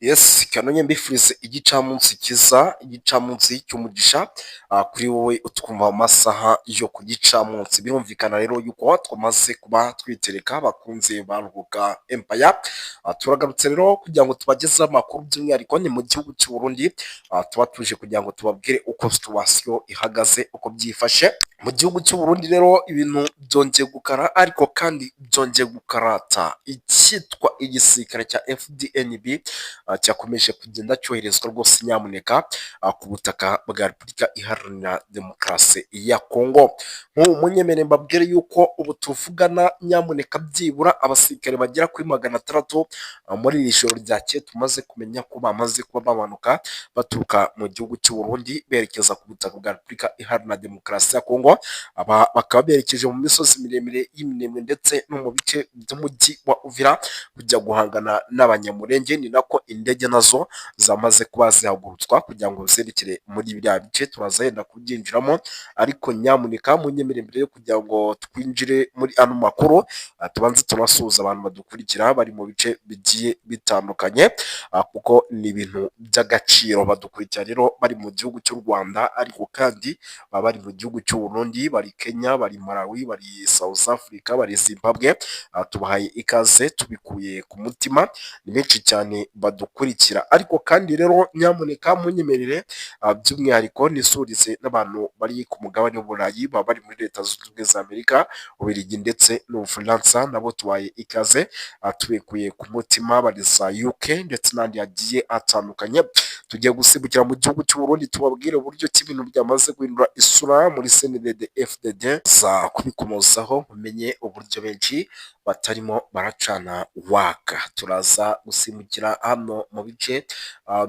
Yes, kanonye mbifurize igicamunsi kiza, igicamunsi cy'umugisha kuri wowe utwumva amasaha yo ku gicamunsi. Birumvikana rero yuko twamaze kuba twitereka bakunze ba Ruhuga Empire. Turagarutse rero kugira ngo tubagezeho amakuru by'umwihariko ni mu gihugu cy'u Burundi. Tuba tuje kugira ngo tubabwire uko situation ihagaze, uko byifashe mu gihugu cy'u Burundi. Rero ibintu byongeye gukara, ariko kandi byongeye gukarata. Icyitwa igisirikare cya FDNB cyakomeje kugenda cyoherezwa rwose nyamuneka ku butaka bwa Repubulika Iharanira Demokarasi ya Kongo. Nk'ubu munyemere mbabwire yuko ubu tuvugana nyamuneka byibura abasirikare bagera kuri 600 muri iri joro ryakeye tumaze kumenya ko bamaze kuba bamanuka baturuka mu gihugu cy'u Burundi berekeza ku butaka bwa Repubulika Iharanira Demokarasi ya Kongo. Aba bakaba berekeje mu misozi miremire y'Iminembwe ndetse no mu bice by'umujyi wa Uvira kujya guhangana n'abanyamurenge. Ni nako indege nazo zamaze kuba zihagurutswa kugira ngo zerekere muri biriya bice. Turaza yenda kubyinjiramo, ariko nyamuneka munyemere mbere yo kugira ngo twinjire muri ano makuru tubanze tunasuhuza abantu badukurikira bari mu bice bigiye bitandukanye, kuko ni ibintu by'agaciro. Badukurikira rero bari mu gihugu cy'u Rwanda, ariko kandi baba bari mu gihugu cy'u Burundi, bari Kenya, bari Malawi, bari South Africa, bari Zimbabwe. Tubahaye ikaze tubikuye ku mutima, ni benshi cyane badukurikira. Ariko kandi rero nyamuneka munyemerere by'umwihariko nisurize n'abantu bari ku mugabane w'Uburayi, baba bari muri Leta Zunze Ubumwe za Amerika, Ububiligi ndetse n'Ubufaransa. Nabo tubaye ikaze tubikuye ku mutima, bari za UK ndetse n'andi yagiye atandukanye. Tugiye gusimbukira mu gihugu cy'u Burundi tubabwire uburyo ki ibintu byamaze guhindura isura muri CNDD FDD. Za kubikomozaho mumenye uburyo benshi batarimo baracana waka. Turaza gusimbukira hano mu bice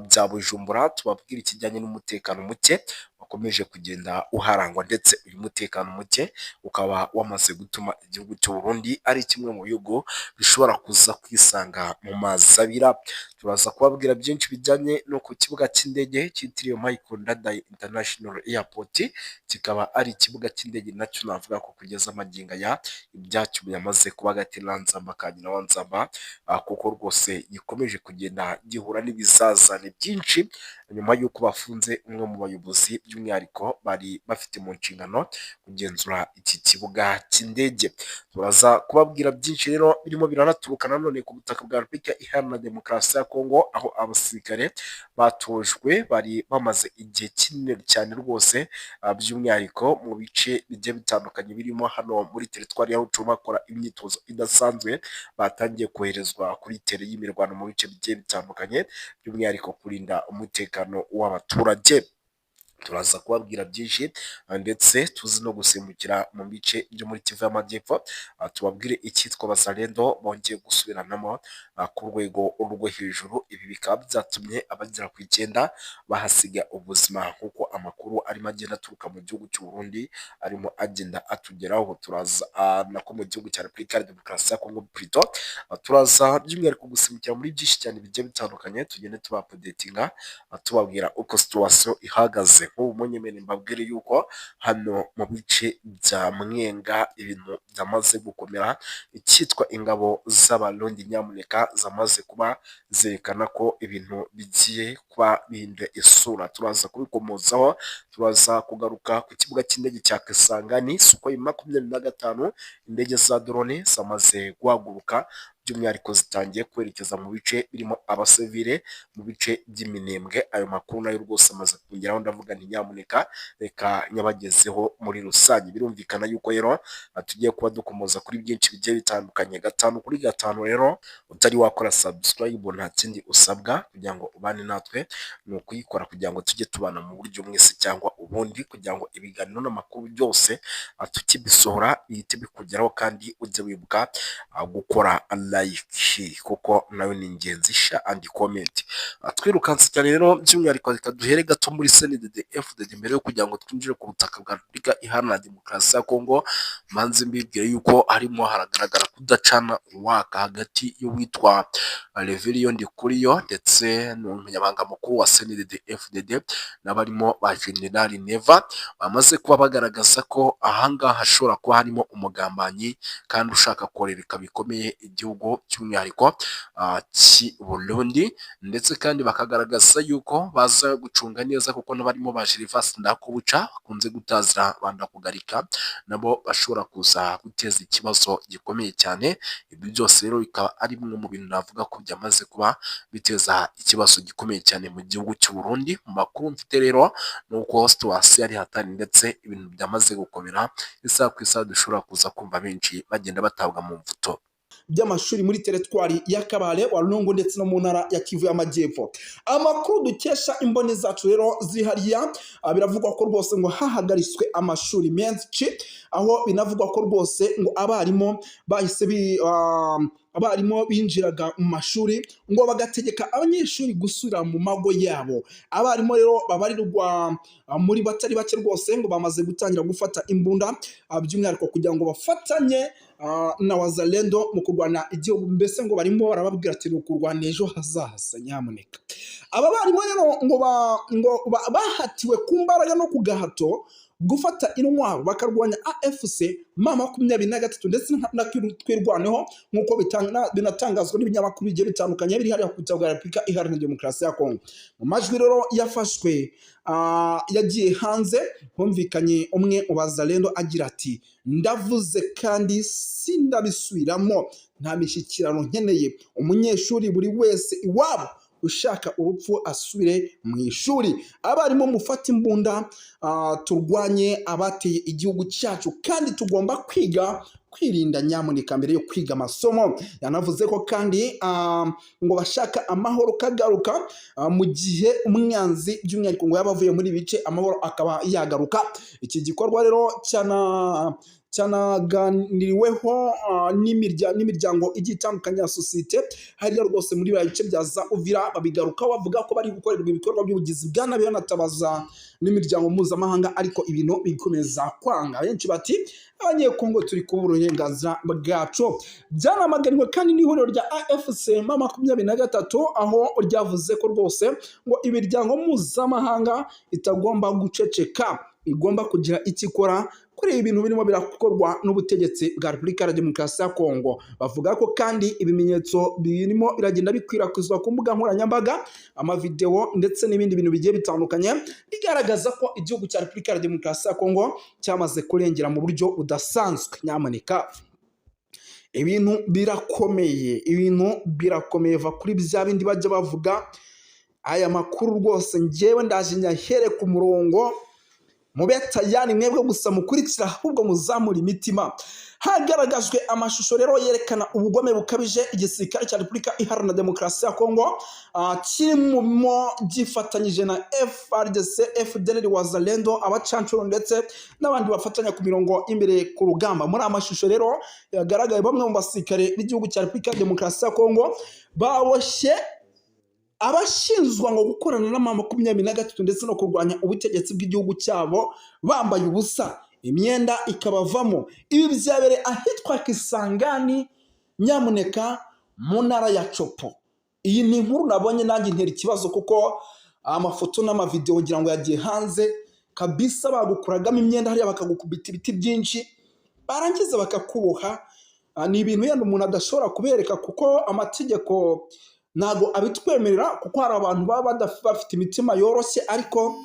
bya Bujumbura tubabwira ikijyanye n'umutekano muke wakomeje kugenda uharangwa, ndetse uyu mutekano muke ukaba wamaze gutuma igihugu cy'u Burundi ari kimwe mu bihugu bishobora kuza kwisanga mu mazi abira. Turaza kubabwira byinshi bijyanye no ku kibuga cy'indege cyitiriwe Michael Ndadaye International Airport. Kikaba ari ikibuga cy'indege nacyo navuga ko kugeza amagingo aya ibyacyo byamaze kuba agatereranzamba ka nyina wa nzamba, kuko rwose gikomeje kugenda gihura n'ibizazane byinshi nyuma y'uko bafunze umwe mu bayobozi by'umwihariko bari bafite mu nshingano kugenzura iki kibuga cy'indege. Turaza kubabwira byinshi rero birimo biranaturuka nanone ku butaka bwa Repubulika Iharanira Demokarasi ya Kongo, aho abasirikare batojwe bari bamaze igihe kinini cyane rwose, by'umwihariko mu bice bigiye bitandukanye birimo hano muri teritwari ya Rucuru bakora imyitozo idasanzwe. Batangiye koherezwa kuri tere y'imirwano mu bice bigiye bitandukanye, by'umwihariko kurinda umutekano w'abaturage. Turaza kubabwira byinshi ndetse tuzi no gusimbukira mu bice byo muri Kivu y'Amajyepfo, tubabwire icyitwa Bazalendo bongeye gusubiranamo ku rwego rwo hejuru. Ibi bikaba byatumye abagera ku 9 bahasiga ubuzima, nk'uko amakuru arimo agenda aturuka mu gihugu cy'u Burundi arimo agenda atugeraho. Turaza nako mu gihugu cya Repubulika ya Demokarasi ya Kongo plutôt. Turaza by'umwihariko gusimbukira muri byinshi cyane bigiye bitandukanye, tugende tubapodetinga tubabwira uko situation ihagaze. Nk'ubu munyemere mbabwire yuko hano mu bice bya Mwenga ibintu byamaze gukomera. Icyitwa ingabo z'Abarundi nyamuneka zamaze kuba zerekana ko ibintu bigiye kuba bihinduye isura. Turaza kubikomozaho, turaza kugaruka ku kibuga cy'indege cya Kisangani. Sukhoi 25 indege za drone zamaze guhaguruka, by'umwihariko zitangiye kwerekeza mu bice birimo abasivile mu bice by'Iminembwe. Ayo makuru nayo rwose amaze kungeraho, ndavuga nti nyamuneka reka nyabagezeho muri rusange. Birumvikana yuko rero tugiye kuba dukomoza kuri byinshi bigiye bitandukanye 5 kuri 5. Rero utari wakora subscribe nta kindi usabwa kugira ngo ubane natwe, ni ukuyikora kugira ngo tujye tubana mu buryo mwese cyangwa ubundi, kugira ngo ibiganiro n'amakuru byose tukibisohora bihite bikugeraho, kandi ujye wibuka gukora like kuko nawe ni ingenzi, share and comment. Twirukanse cyane rero by'umwihariko reka duhere gato muri CNDD FDD mbere yo kugira ngo twinjire ku butaka bwa Repubulika Iharanira Demokarasi ya Kongo. Manze mbibwire yuko harimo haragaragara kudacana waka hagati y'uwitwa Reverien Ndikuriyo ndetse n'umunyamabanga mukuru wa CNDD FDD n'abarimo ba General Neva bamaze kuba bagaragaza ko ahangaha hashobora kuba harimo umugambanyi kandi ushaka korereka bikomeye igihugu by'umwihariko cy'i Burundi, ndetse kandi bakagaragaza yuko baza gucunga neza kuko n'abarimo ba Gervas Ndakobuca bakunze gutazira bandakugarika nabo bashobora kuza guteza ikibazo gikomeye cyane. Ibi byose rero bikaba ari bimwe mu bintu navuga ko byamaze kuba biteza ikibazo gikomeye cyane mu gihugu cy'u Burundi. Mu makuru mfite rero ni uko situwasiyo ari hatari ndetse ibintu byamaze gukomera, isaha ku isaha dushobora kuza kumva benshi bagenda batabwa mu mvuto by'amashuri muri teritwari ya Kabale, Walungu ndetse no mu ntara ya Kivu y'Amajyepfo. Amakuru dukesha imboni zacu rero zihariya, biravugwa ko rwose ngo hahagaritswe amashuri menshi, aho binavugwa ko rwose ngo abarimu binjiraga mu mashuri ngo bagategeka abanyeshuri gusubira mu mago yabo. Abarimu rero babarirwa muri batari bake rwose ngo bamaze gutangira gufata imbunda, by'umwihariko kugira ngo bafatanye na wazalendo mu kurwana igihugu. Mbese ngo barimo barababwira ati kurwana ejo hazaza nyamuneka. Aba barimu rero ngo bahatiwe ku mbaraga no ku gahato gufata intwaro bakarwanya AFC M23 ndetse na twirwaneho nk'uko binatangazwa n'ibinyamakuru bigiye bitandukanye biri hariya ku butaka bwa Repubulika Iharanira Demokarasi ya Kongo. Mu majwi rero yafashwe yagiye hanze, humvikanye umwe mu bazalendo agira ati ndavuze kandi sindabisubiramo, nta mishyikirano nkeneye, umunyeshuri buri wese iwabo, ushaka urupfu asubire mu ishuri. Abarimu mufata imbunda, turwanye abateye igihugu cyacu kandi tugomba kwirinda nyamuneka mbere yo kwiga amasomo. Yanavuze ko kandi ngo bashaka amahoro kagaruka mu gihe umwanzi by'umwihariko ngo yaba avuye muri bice amahoro akaba yagaruka. Iki gikorwa rero cyanaganiriweho n'imiryango igiye itandukanye ya sosiyete hariya rwose muri biriya bice bya za Uvira. Babigarukaho bavuga ko bari gukorerwa ibikorwa by'ubugizi bwa nabi, banatabaza n'imiryango mpuzamahanga, ariko ibintu bikomeza kwanga. Benshi bati abanyekongo turi kubura uburenganzira bwacu. Byanamaganiwe kandi n'ihuriro rya AFC M23, aho ryavuze ko rwose ngo imiryango mpuzamahanga itagomba guceceka, igomba kugira icyo ikora kuri ibi bintu birimo birakorwa n'ubutegetsi bwa Repubulika ya Demokarasi ya Kongo. Bavuga ko kandi ibimenyetso birimo biragenda bikwirakwizwa ku mbuga nkoranyambaga, amavideo ndetse n'ibindi bintu bigiye bitandukanye bigaragaza ko igihugu cya Repubulika ya Demokarasi ya Kongo cyamaze kurengera mu buryo budasanzwe. Nyamuneka ibintu birakomeye va kuri bya bindi bajya bavuga. Aya makuru rwose njyewe ndaje nyahere ku murongo, mubeta yani mwebwe gusa mukurikira ahubwo muzamura imitima. Hagaragajwe amashusho rero yerekana ubugome bukabije igisirikare cya Repubulika Iharanira Demokarasi ya Kongo kirimo gifatanyije na FARDC, FDLR, wazalendo, abacancuro ndetse n'abandi bafatanya ku mirongo imbere ku rugamba. Muri amashusho rero yagaragaye bamwe mu basirikare b'igihugu cya Repubulika Demokarasi ya Kongo baboshye abashinzwa ngo gukorana na M23 ndetse no kurwanya ubutegetsi bw'igihugu cyabo, bambaye ubusa, imyenda ikabavamo. Ibi byabereye ahitwa Kisangani nyamuneka mu ntara ya Chopo. Iyi ni inkuru nabonye nanjye ntera ikibazo kuko amafoto n'amavideo ngira ngo yagiye hanze kabisa. Bagukuragamo imyenda hariya bakagukubita ibiti byinshi barangiza bakakuboha. Ni ibintu yenda umuntu adashobora kubereka kuko amategeko ntago abitwemerera, kuko hari abantu baba bafite imitima yoroshye, ariko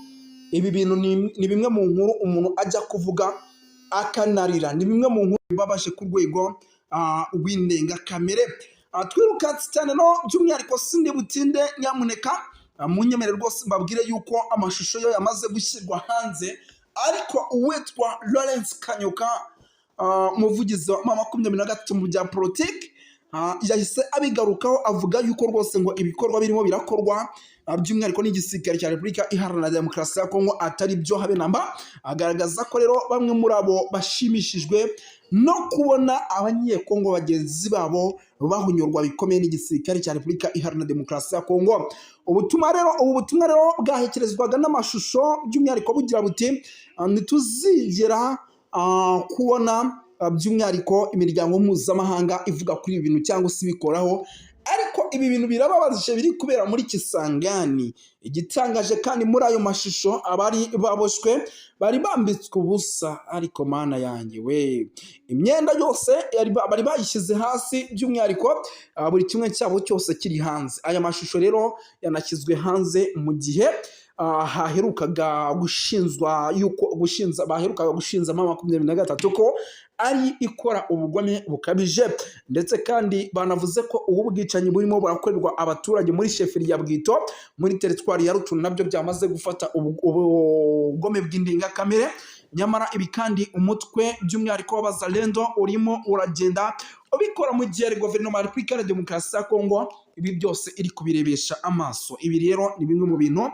ibi bintu ni bimwe mu nkuru umuntu ajya kuvuga akanarira. Ni bimwe mu nkuru bibabaje ku rwego rw'indengakamere. Twirukanse cyane no by'umwihariko sindi butinde, nyamuneka munyemere rwose mbabwire yuko amashusho yo yamaze gushyirwa hanze, ariko uwitwa Lawrence Kanyuka, umuvugizi wa M23 mu bya politiki, yahise abigarukaho avuga yuko rwose ngo ibikorwa birimo birakorwa by'umwihariko n'igisirikare cya Repubulika Iharanira Demokarasi ya Kongo atari byo habe namba. Agaragaza ko rero bamwe muri abo bashimishijwe no kubona abanyekongo bagenzi babo bahunyurwa bikomeye n'igisirikare cya Repubulika Iharanira Demokarasi ya Kongo. Ubu butumwa rero bwahekerezwaga n'amashusho by'umwihariko bugira buti ntituzigera kubona by'umwihariko imiryango mpuzamahanga ivuga kuri ibi bintu cyangwa se ibikoraho. ariko ibi bintu birababaje biri kubera muri Kisangani. Igitangaje kandi muri ayo mashusho abari baboshwe bari bambitswe ubusa, ariko mana yanjye we, imyenda yose bari bayishyize hasi, by'umwihariko buri kimwe cyabo cyose kiri hanze. Aya mashusho rero yanashyizwe hanze mu gihe baherukaga gushinza mama 23 ko ari ikora ubugome bukabije, ndetse kandi banavuze ko ubu bwicanyi burimo burakorerwa abaturage muri sheferi ya Bwito muri teritwari ya Rucuru nabyo byamaze gufata ubugome bw'indengakamere. Nyamara ibi kandi umutwe by'umwihariko w'Abazalendo urimo uragenda ubikora mu gihe guverinoma ya Repubulika ya Demokarasi ya Kongo ibi byose iri kubirebesha amaso. Ibi rero ni bimwe mu bintu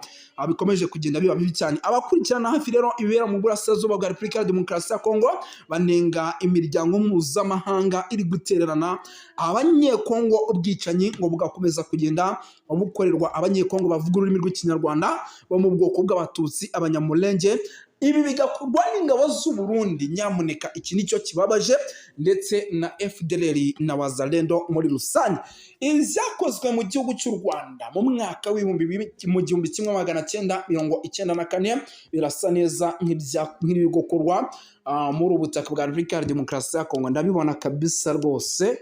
bikomeje kugenda biba bibi cyane. Abakurikirana hafi rero ibibera mu burasirazuba bwa Repubulika ya Demokarasi ya Kongo banenga imiryango mpuzamahanga iri gutererana abanyekongo ubwicanyi ngo bugakomeza kugenda bukorerwa abanyekongo bavuga ururimi rw'Ikinyarwanda bo mu bwoko bw'Abatutsi, Abanyamulenge. Ibi bigakorwa n'ingabo z'u Burundi. Nyamuneka iki nicyo kibabaje, ndetse na FDLR na Wazalendo muri rusange. Ibi byakozwe mu gihugu cy'u Rwanda mu mwaka w'1994 birasa neza nk'ibiri gukorwa muri ubutaka bwa Repubulika ya Demokarasi ya Kongo. Ndabibona kabisa rwose,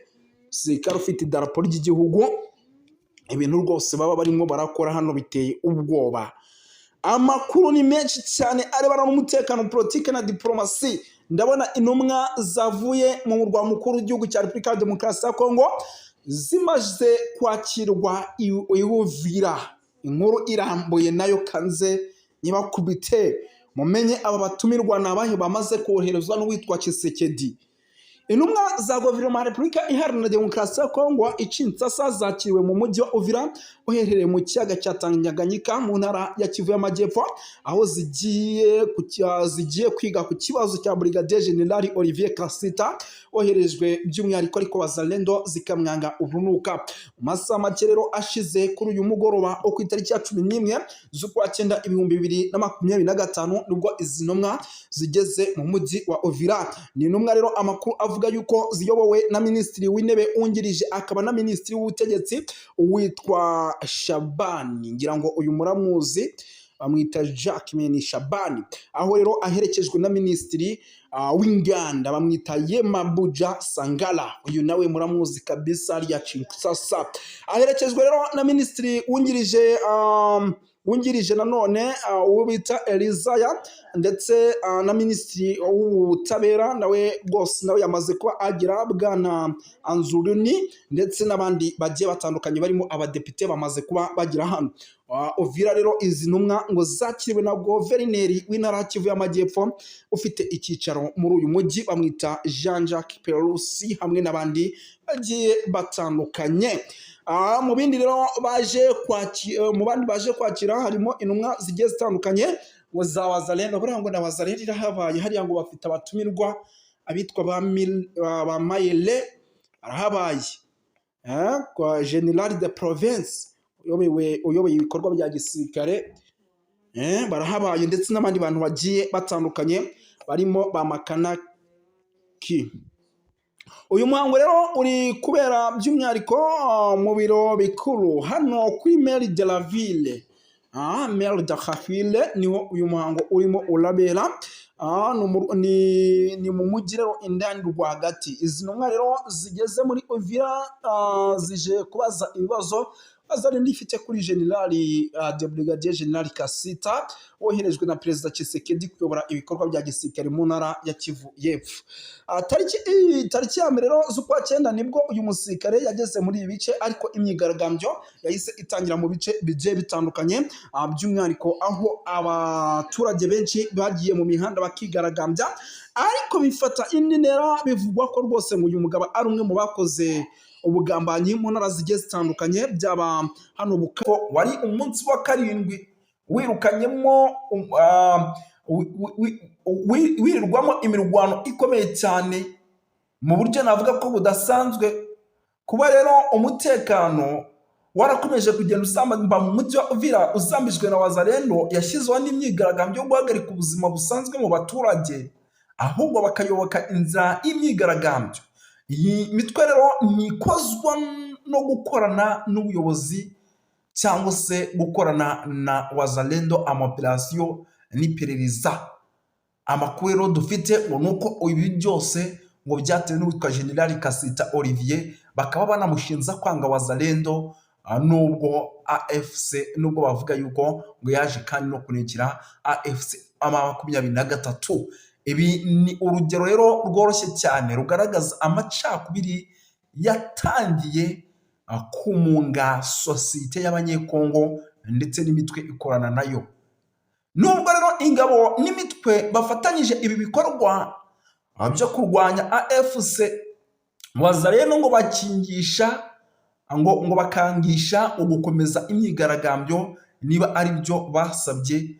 sirikare ufite idarapo ry'igihugu, ibintu rwose baba barimo barakora hano biteye ubwoba. Amakuru ni menshi cyane arebana n'umutekano, politiki na diplomasi. Ndabona intumwa zavuye mu murwa mukuru w'igihugu cya Repubulika ya Demokarasi ya Kongo zimaze kwakirwa i Uvira. Inkuru irambuye nayo kanze nyibakubite mumenye aba batumirwa nabahe bamaze koherezwa n'uwitwa Tshisekedi. Intumwa za guverinoma ya Repubulika Iharanira Demokarasi ya Kongo Kinshasa zakiriwe mu mujyi wa Uvira uherereye mu kiyaga cya Tanganyika mu ntara ya Kivu y'Amajyepfo, aho zigiye kwiga ku kibazo cya Brigadier General Olivier Kasita oherejwe by'umwihariko ariko Wazalendo zikamwanga urunuka. Mu masaha make rero ashize kuri uyu mugoroba wo ku itariki ya 11 z'ukwa 9 2025 nubwo izi ntumwa zigeze mu mujyi wa Uvira. Ni intumwa rero amakuru avuga yuko ziyobowe na Minisitiri w'Intebe wungirije akaba na Minisitiri w'Ubutegetsi witwa Shabani, ngira ngo uyu muramuzi, bamwita Jacques Shabani, aho rero aherekejwe na Minisitiri w'Inganda bamwita Yemabuja Sangala, uyu nawe muramuzi kabisa rya Kinshasa. Aherekejwe rero na Minisitiri wungirije nanone uwo bita Elizaya, ndetse na Minisitiri w'Ubutabera nawe rwose nawe yamaze kuba agira bwana Anzuruni, ndetse n'abandi bagiye batandukanye barimo abadepite bamaze kuba bagira hano. Uvira rero izi ntumwa ngo zakiriwe na guverineri w'intara ya Kivu y'Amajyepfo ufite icyicaro muri uyu mujyi bamwita Jean-Jacques Perusi, hamwe n'abandi bagiye batandukanye. Mu bindi rero baje kwakira harimo intumwa zigiye zitandukanye ngo za Wazalendo. Buriya ngo na Wazalendo irahabaye hariya, ngo bafite abatumirwa abitwa ba Mayele arahabaye, kwa General de Province uyoboye ibikorwa bya gisirikare barahabaye, ndetse n'abandi bantu bagiye batandukanye barimo ba Makanaki. Uyu muhango rero uri kubera by'umwihariko mu biro bikuru hano kuri Maire de la Ville. Maire de la Ville niho uyu muhango urimo urabera. Ni mu mujyi rero indani rwagati. Izi ntumwa rero zigeze muri Uvira zije kubaza ibibazo Wazalendo ifite kuri Brigadier General Kasita woherejwe na Perezida Tshisekedi kuyobora ibikorwa bya gisirikare mu ntara ya Kivu y'Epfo. Tariki ya mbere rero z'ukwa 9 nibwo uyu musirikare yageze muri ibi bice, ariko imyigaragambyo yahise itangira mu bice bigiye bitandukanye, by'umwihariko aho abaturage benshi bagiye mu mihanda bakigaragambya, ariko bifata indi ntera. Bivugwa ko rwose ngo uyu mugabo ari umwe mu bakoze ubugambanyi mu ntara zigiye zitandukanye, byaba hano Bukavu. Wari umunsi wa 7 wirukanyemo wirirwamo imirwano ikomeye cyane mu buryo navuga ko budasanzwe. Kuba rero umutekano warakomeje kugenda usamba mu mujyi wa Uvira uzambijwe na Wazalendo, yashyizweho n'imyigaragambyo yo guhagarika ubuzima busanzwe mu baturage, ahubwo bakayoboka inzira y'imyigaragambyo. Iyi mitwe rero ntikozwa no gukorana n'ubuyobozi cyangwa se gukorana na Wazalendo amaoperasiyo n'iperereza. Amakuru rero dufite ngo nuko ibi byose ngo byatewe n'uwitwa General Kasita Olivier, bakaba banamushinza kwanga Wazalendo, nubwo AFC nubwo bavuga yuko ngo yaje kandi no kunekira AFC M23. Ibi ni urugero rero rworoshye cyane rugaragaza amacakubiri yatangiye kumunga sosiyete y'abanyekongo ndetse n'imitwe ikorana nayo. Nubwo rero ingabo n'imitwe bafatanyije ibi bikorwa byo kurwanya AFC, Wazalendo ngo bakingisha ngo bakangisha ugukomeza imyigaragambyo niba ari byo basabye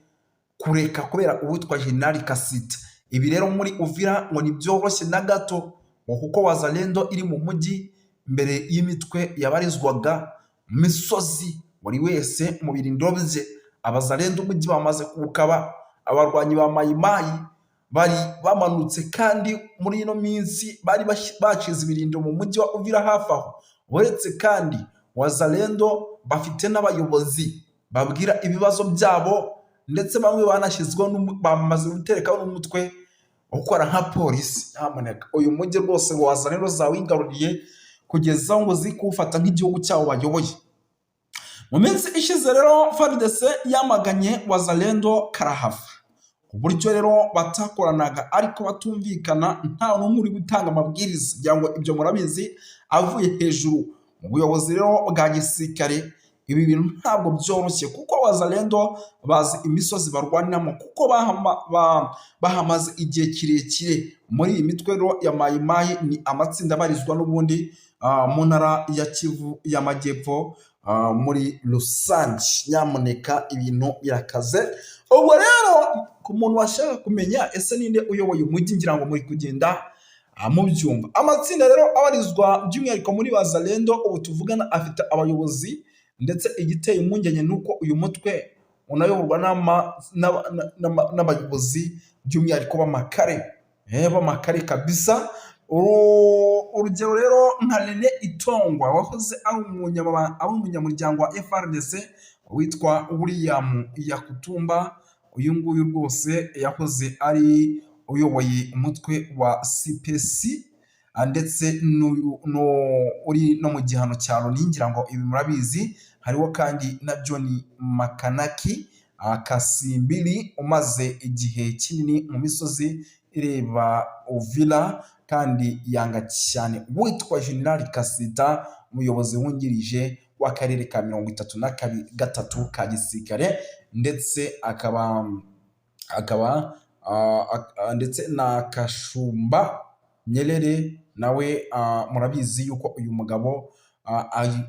kureka kubera uwitwa General Kasita. Ibi rero muri Uvira ngo nibyoroshye na gato, kuko Wazalendo iri mu mujyi mbere y'imitwe yabarizwaga mu misozi, buri wese mu birindiro bye. Abazalendo umujyi bamaze kuwukaba, abarwanyi ba mayimayi bari bamanutse kandi muri ino minsi bari bacize ibirindiro mu mujyi wa Uvira hafi aho. Uretse kandi Wazalendo bafite n'abayobozi babwira ibibazo byabo, ndetse bamwe banashyizweho bamaze guterekaho n'umutwe ukora nka polisi. Nyamuneka uyu mujyi rwose Wazalendo zawigaruriye kugeza ngo zikuwufata nk'igihugu cyabo bayoboye. Mu minsi ishize rero FARDC yamaganye Wazalendo karahava, uburyo rero batakoranaga ariko batumvikana, nta n'umwe uri gutanga amabwiriza, kugira ngo ibyo murabizi avuye hejuru mu buyobozi rero bwa gisirikare. Ibi bintu ntabwo byoroshye, kuko Wazalendo bazi imisozi barwaniramo, kuko bahamaze igihe kirekire. Muri iyi mitwe rero ya mayimayi ni amatsinda abarizwa n'ubundi mu ntara ya Kivu y'Amajyepfo, muri rusange. Nyamuneka ibintu birakaze. Ubwo rero ku muntu washaka kumenya ese ninde uyoboye umujyi, ngira ngo muri kugenda mubyumva. Amatsinda rero abarizwa by'umwihariko muri Wazalendo ubu tuvugana afite abayobozi, ndetse igiteye impungenge nuko uyu mutwe unayoborwa n'abayobozi by'umwihariko b'amakare kabisa. Urugero rero nka Rene Itongwa wahoze ari umunyamuryango wa FARDC witwa William Yakutumba. Uyu nguyu rwose yahoze ari uyoboye umutwe wa CPC, ndetse uri no mu gihano cya Loni, ngira ngo ibi murabizi. Hariho kandi na John Makanaki Kasimbiri umaze igihe kinini mu misozi ireba Uvira, kandi yanga cyane witwa General Kasita, umuyobozi wungirije w'akarere ka 33 ka gisirikare, ndetse akaba ndetse na Kashumba Nyerere nawe. Murabizi yuko uyu mugabo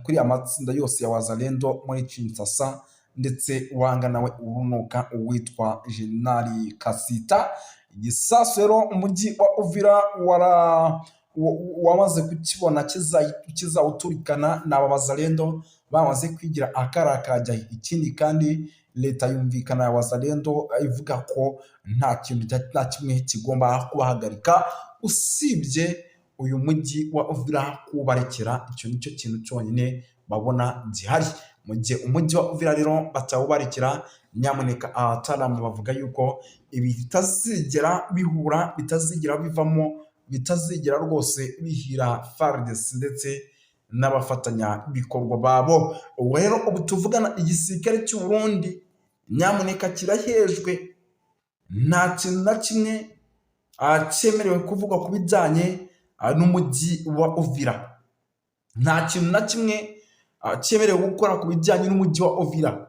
kuri amatsinda yose ya Wazalendo muri Kinshasa, ndetse wanga nawe urunuka uwitwa General Kasita. Igisasu rero umujyi wa Uvira wamaze kukibona kizawuturikana n'aba Wazalendo bamaze kwigira akarakajya. Ikindi kandi leta yumvikana ya Wazalendo ivuga ko nta kimwe kigomba kubahagarika usibye uyu mujyi wa Uvira kubarekera. Icyo nicyo kintu cyonyine babona gihari. Mu gihe umujyi wa Uvira rero batawubarekera, nyamuneka abataramu bavuga yuko ibi bitazigera bihura, bitazigera bivamo, bitazigera rwose bihira FARDC ndetse n'abafatanya bikorwa babo. Ubu rero ubu tuvugana igisirikare cy'u Burundi nyamuneka kirahejwe, nta kintu na kimwe cyemerewe kuvugwa ku bijyanye n'umujyi wa Uvira. Nta kintu na kimwe cyemerewe gukora ku bijyanye n'umujyi wa Uvira.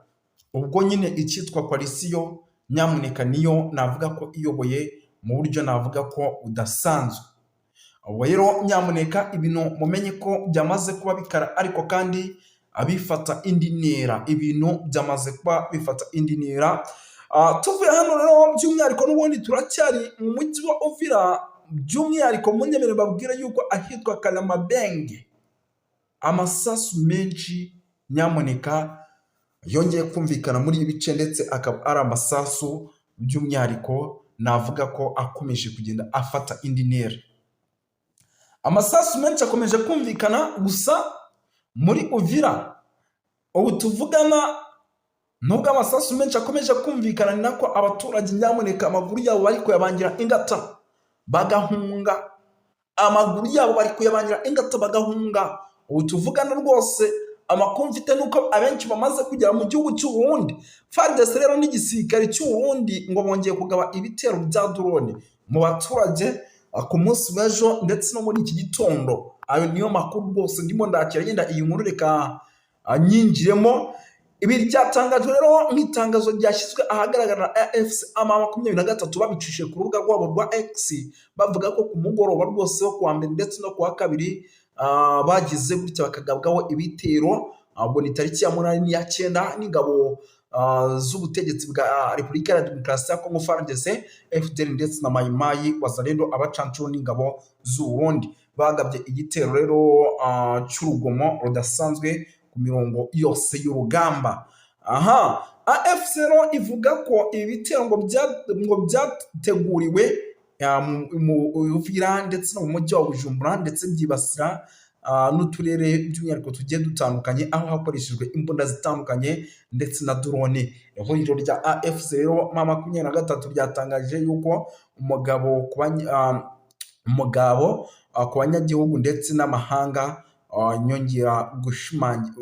Ubwo nyine icyitwa koalisiyo nyamuneka niyo navuga ko iyoboye mu buryo navuga ko udasanzwe. Ubwo rero nyamuneka ibintu mumenye ko byamaze kuba bikara, ariko kandi abifata indi ntera. Ibintu byamaze kuba bifata indi ntera. Tuvuye hano rero by'umwihariko n'ubundi turacyari mu mujyi wa Uvira, by'umwihariko munyemere babwira yuko ahitwa Kalamabenge amasasu menshi nyamuneka yongeye kumvikana muri ibi bice, ndetse akaba ari amasasu by'umwihariko navuga ko akomeje kugenda afata indi ntera. Amasasu menshi akomeje kumvikana, gusa muri Uvira ubu tuvugana, nubwo amasasu menshi akomeje kumvikana, ni nako abaturage nyamuneka amaguru yabo bari kuyabangira ingata bagahunga, amaguru yabo bari kuyabangira ingata bagahunga. Ubu tuvugana rwose amakuru mfite nuko abenshi bamaze kugera mu gihugu cy'u Burundi. FARDC rero n'igisirikare cy'u Burundi ngo bongeye kugaba ibitero bya drone mu baturage ku munsi w'ejo ndetse no muri iki gitondo. Ayo niyo makuru rwose ndimo ndakira, yenda iyi nkuru reka nyinjiremo. Ibi ryatangajwe rero nk'itangazo ryashyizwe ahagaragara na AFC M23 babicishije ku rubuga rwabo rwa X, bavuga ko ku mugoroba rwose wo kuwa mbere ndetse no kuwa kabiri bagize gutya bakagabwaho ibitero. Ubwo ni tariki ya 8 n'iya 9 n'ingabo z'ubutegetsi bwa Repubulika ya Demokarasi ya Kongo FARDC, FDL ndetse na Mai Mai Wazalendo abacancuro n'ingabo z'u Burundi bagabye igitero rero cy'urugomo rudasanzwe ku mirongo yose y'urugamba. AFC rero ivuga ko ibi bitero ngo byateguriwe mu Uvira ndetse no mu mujyi wa Bujumbura, ndetse byibasira n'uturere by'umwihariko tugiye dutandukanye, aho hakoreshejwe imbunda zitandukanye ndetse na drone. Ihuriro rya AFC rero M23 ryatangaje yuko umugabo ku banyagihugu ndetse n'amahanga nyongera gushimangira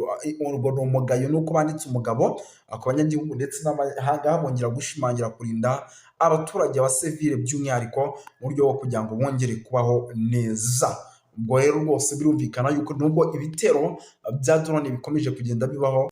urwo umugayo, nuko banditse umugabo ku banyagihugu ndetse n'amahanga bongera gushimangira kurinda abaturage ba civile by'umwihariko mu buryo bwo kugira ngo bongere kubaho neza. Ubwo rero rwose birumvikana yuko nubwo ibitero bya drone bikomeje kugenda bibaho,